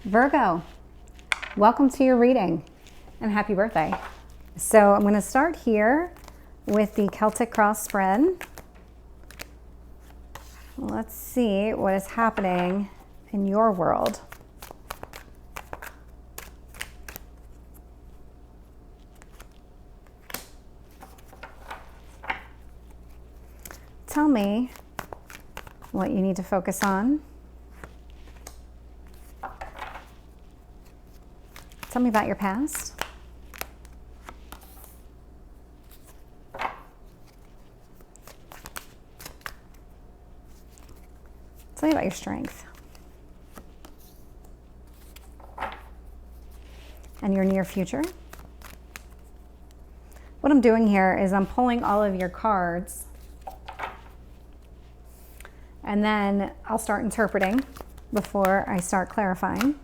Virgo, welcome to your reading and happy birthday. So I'm going to start here with the Celtic cross spread. Let's see what is happening in your world. Tell me what you need to focus on. Tell me about your past. Tell me about your strength. And your near future. What I'm doing here is I'm pulling all of your cards. And then I'll start interpreting before I start clarifying.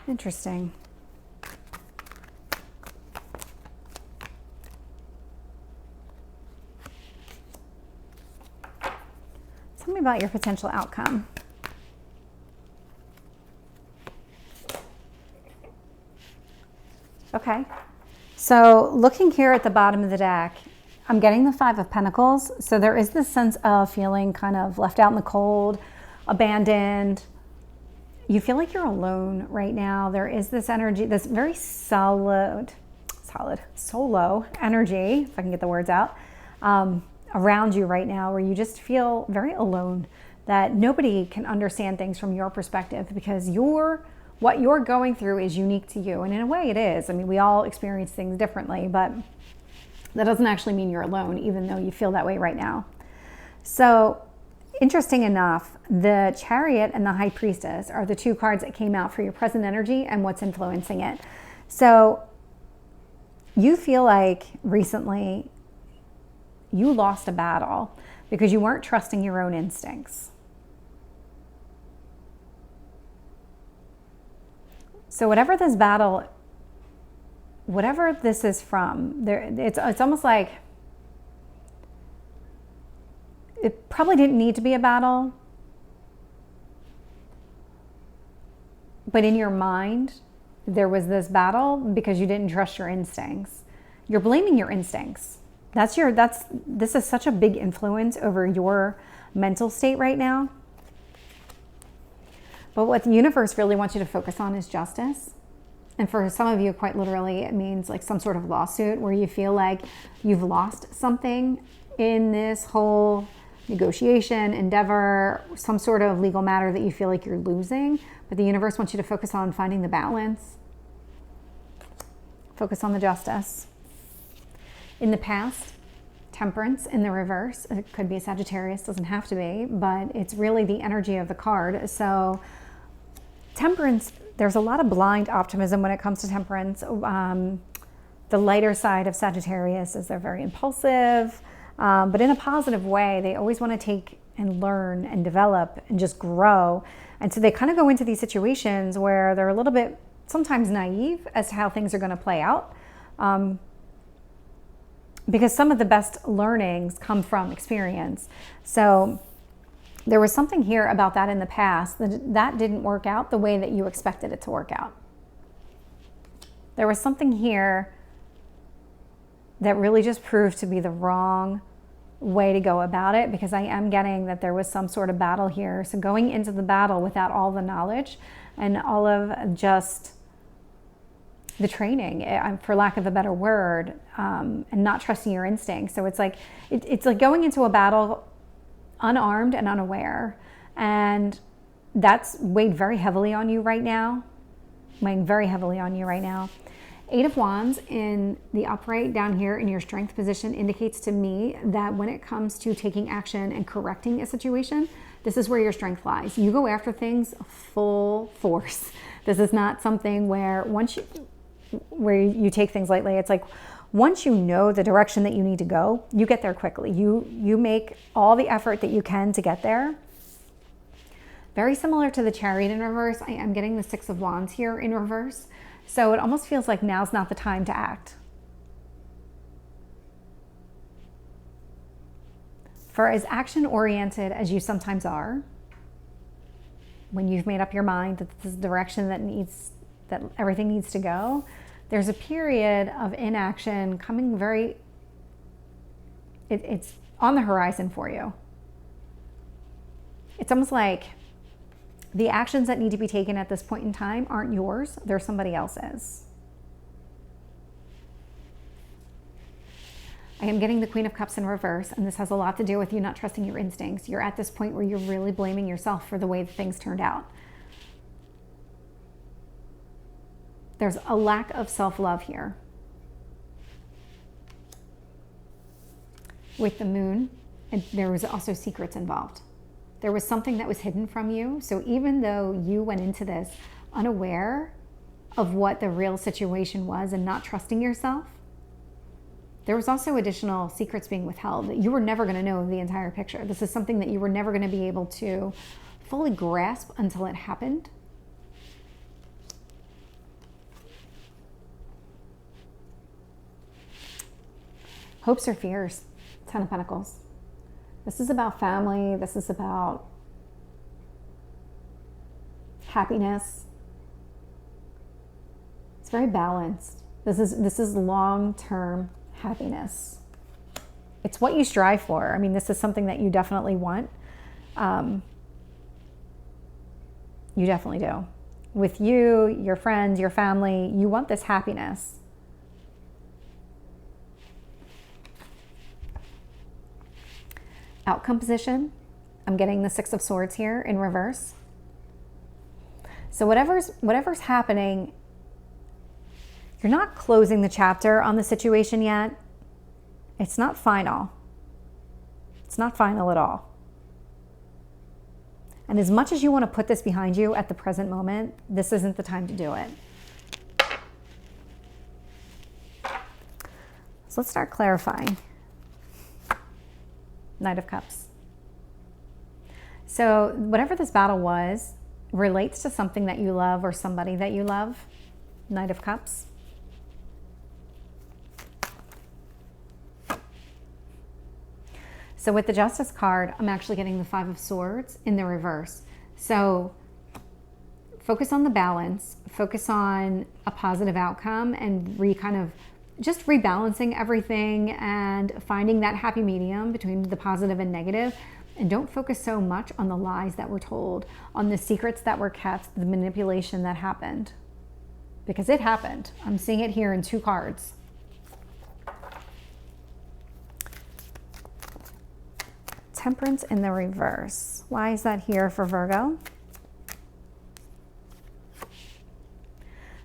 Interesting. Tell me about your potential outcome. Okay. So looking here at the bottom of the deck, I'm getting the Five of Pentacles. So there is this sense of feeling kind of left out in the cold, abandoned. You feel like you're alone right now. There is this energy, this very solo energy, if I can get the words out, around you right now, where you just feel very alone, that nobody can understand things from your perspective because what you're going through is unique to you. And in a way it is. I mean, we all experience things differently, but that doesn't actually mean you're alone, even though you feel that way right now. So interesting enough, the Chariot and the High Priestess are the two cards that came out for your present energy and what's influencing it. So you feel like recently you lost a battle because you weren't trusting your own instincts. So whatever this battle, whatever this is from, it's almost like it probably didn't need to be a battle, but in your mind, there was this battle because you didn't trust your instincts. You're blaming your instincts. This is such a big influence over your mental state right now. But what the universe really wants you to focus on is justice. And for some of you, quite literally, it means like some sort of lawsuit where you feel like you've lost something in this whole negotiation, endeavor, some sort of legal matter that you feel like you're losing. But the universe wants you to focus on finding the balance. Focus on the justice. In the past, Temperance in the reverse. It could be a Sagittarius, doesn't have to be, but it's really the energy of the card. So Temperance, there's a lot of blind optimism when it comes to Temperance. The lighter side of Sagittarius is they're very impulsive, but in a positive way. They always want to take and learn and develop and just grow. And so they kind of go into these situations where they're a little bit sometimes naive as to how things are going to play out. Because some of the best learnings come from experience. So there was something here about that in the past that didn't work out the way that you expected it to work out. There was something here that really just proved to be the wrong way to go about it, because I am getting that there was some sort of battle here. So going into the battle without all the knowledge and all of just the training, for lack of a better word, and not trusting your instincts. So it's like going into a battle unarmed and unaware, and that's weighed very heavily on you right now. Eight of Wands in the upright down here in your strength position indicates to me that when it comes to taking action and correcting a situation, this is where your strength lies. You go after things full force. This is not something where you take things lightly. It's like once you know the direction that you need to go, you get there quickly. You make all the effort that you can to get there. Very similar to the Chariot in reverse, I am getting the Six of Wands here in reverse. So it almost feels like now's not the time to act. For as action-oriented as you sometimes are, when you've made up your mind that this is the direction that everything needs to go, there's a period of inaction coming it's on the horizon for you. It's almost like the actions that need to be taken at this point in time aren't yours, they're somebody else's. I am getting the Queen of Cups in reverse, and this has a lot to do with you not trusting your instincts. You're at this point where you're really blaming yourself for the way that things turned out. There's a lack of self-love here. With the Moon, and there was also secrets involved. There was something that was hidden from you. So even though you went into this unaware of what the real situation was and not trusting yourself, there was also additional secrets being withheld that you were never going to know the entire picture. This is something that you were never going to be able to fully grasp until it happened. Hopes or fears, 10 of Pentacles. This is about family. This is about happiness. It's very balanced. This is long-term happiness. It's what you strive for. I mean, this is something that you definitely want. You definitely do. With you, your friends, your family, you want this happiness. Outcome position, I'm getting the Six of Swords here in reverse. So whatever's happening, you're not closing the chapter on the situation yet. It's not final. It's not final at all. And as much as you want to put this behind you at the present moment, this isn't the time to do it. So let's start clarifying. Knight of Cups. So whatever this battle was relates to something that you love or somebody that you love. Knight of Cups. So with the Justice card, I'm actually getting the Five of Swords in the reverse. So focus on the balance, focus on a positive outcome, and just rebalancing everything and finding that happy medium between the positive and negative. And don't focus so much on the lies that were told, on the secrets that were kept, the manipulation that happened. Because it happened. I'm seeing it here in 2 cards. Temperance in the reverse. Why is that here for Virgo?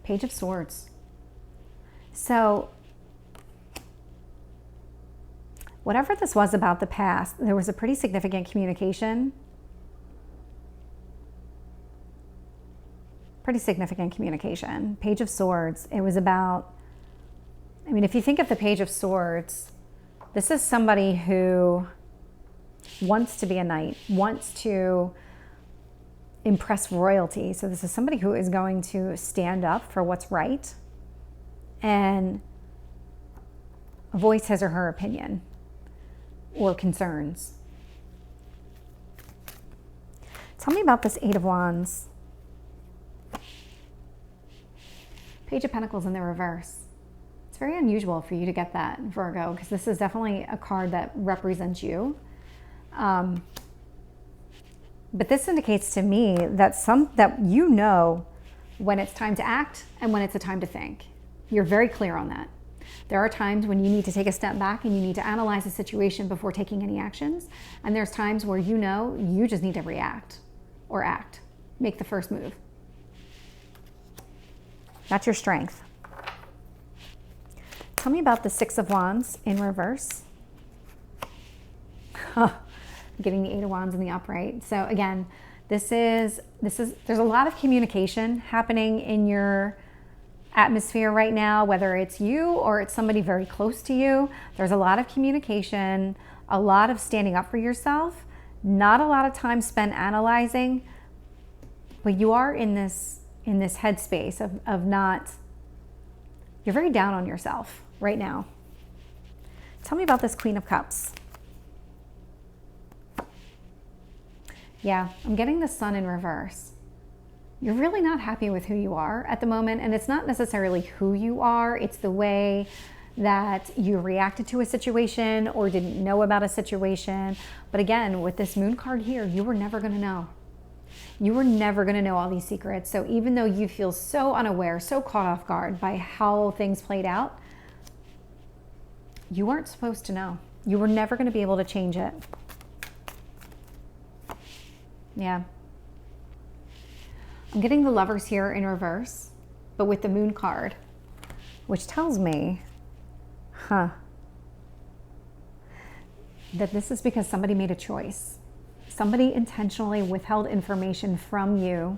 Page of Swords. So whatever this was about the past, there was a pretty significant communication. Pretty significant communication. Page of Swords. It was about, I mean, if you think of the Page of Swords, this is somebody who wants to be a knight, wants to impress royalty. So this is somebody who is going to stand up for what's right and voice his or her opinion or concerns. Tell me about this Eight of Wands. Page of Pentacles in the reverse. It's very unusual for you to get that, Virgo, because this is definitely a card that represents you. But this indicates to me that you know when it's time to act and when it's a time to think. You're very clear on that. There are times when you need to take a step back and you need to analyze the situation before taking any actions. And there's times where you know you just need to react or act. Make the first move. That's your strength. Tell me about the Six of Wands in reverse. Getting the Eight of Wands in the upright. So again, there's a lot of communication happening in your atmosphere right now, whether it's you or it's somebody very close to you. There's a lot of communication, a lot of standing up for yourself, not a lot of time spent analyzing, but you are in this headspace of not, you're very down on yourself right now. Tell me about this Queen of Cups. Yeah, I'm getting the Sun in reverse. You're really not happy with who you are at the moment, and it's not necessarily who you are, it's the way that you reacted to a situation or didn't know about a situation. But again, with this Moon card here, you were never going to know. You were never going to know all these secrets. So even though you feel so unaware, so caught off guard by how things played out, you weren't supposed to know. You were never going to be able to change it. Yeah. I'm getting the Lovers here in reverse, but with the Moon card, which tells me, that this is because somebody made a choice. Somebody intentionally withheld information from you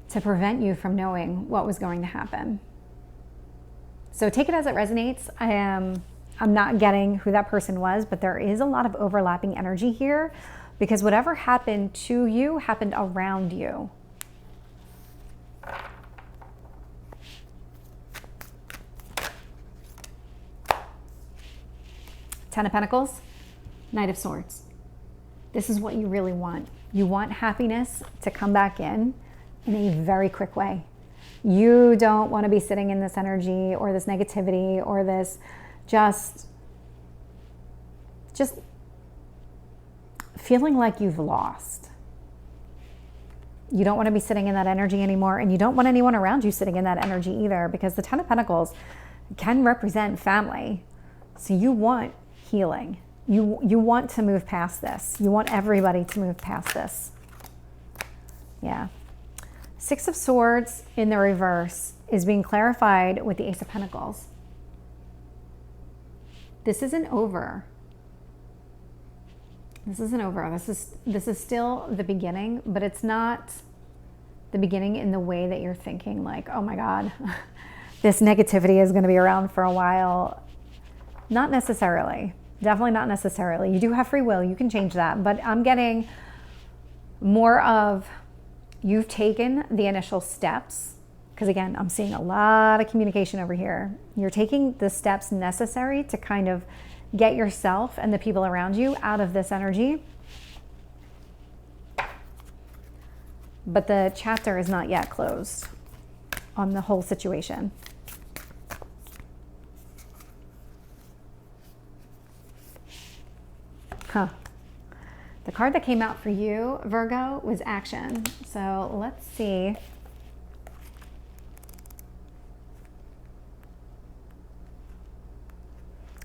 to prevent you from knowing what was going to happen. So take it as it resonates. I'm not getting who that person was, but there is a lot of overlapping energy here because whatever happened to you happened around you. Ten of Pentacles, Knight of Swords. This is what you really want. You want happiness to come back in a very quick way. You don't want to be sitting in this energy or this negativity or this just feeling like you've lost. You don't want to be sitting in that energy anymore, and you don't want anyone around you sitting in that energy either, because the Ten of Pentacles can represent family. So you want healing. You want to move past this. You want everybody to move past this. Yeah. Six of Swords in the reverse is being clarified with the Ace of Pentacles. This isn't over. This isn't over. This is still the beginning, but it's not the beginning in the way that you're thinking like, oh my God, this negativity is going to be around for a while. Not necessarily. Definitely not necessarily. You do have free will. You can change that. But I'm getting more of you've taken the initial steps. Because again, I'm seeing a lot of communication over here. You're taking the steps necessary to kind of get yourself and the people around you out of this energy. But the chapter is not yet closed on the whole situation. The card that came out for you, Virgo, was action. So let's see.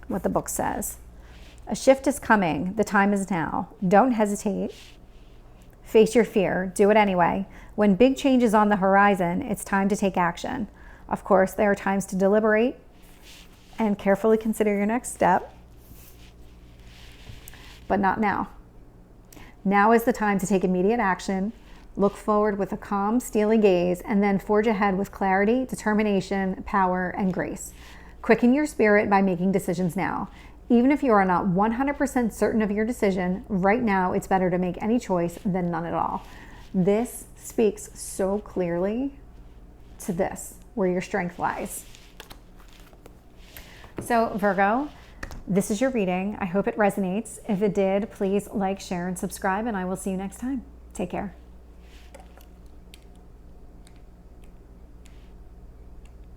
What the book says. A shift is coming. The time is now. Don't hesitate. Face your fear. Do it anyway. When big change is on the horizon, it's time to take action. Of course, there are times to deliberate and carefully consider your next step, but not now. Now is the time to take immediate action, look forward with a calm, steely gaze, and then forge ahead with clarity, determination, power, and grace. Quicken your spirit by making decisions now. Even if you are not 100% certain of your decision, right now it's better to make any choice than none at all. This speaks so clearly to this, where your strength lies. So Virgo, this is your reading. I hope it resonates. If it did, please like, share, and subscribe, and I will see you next time. Take care.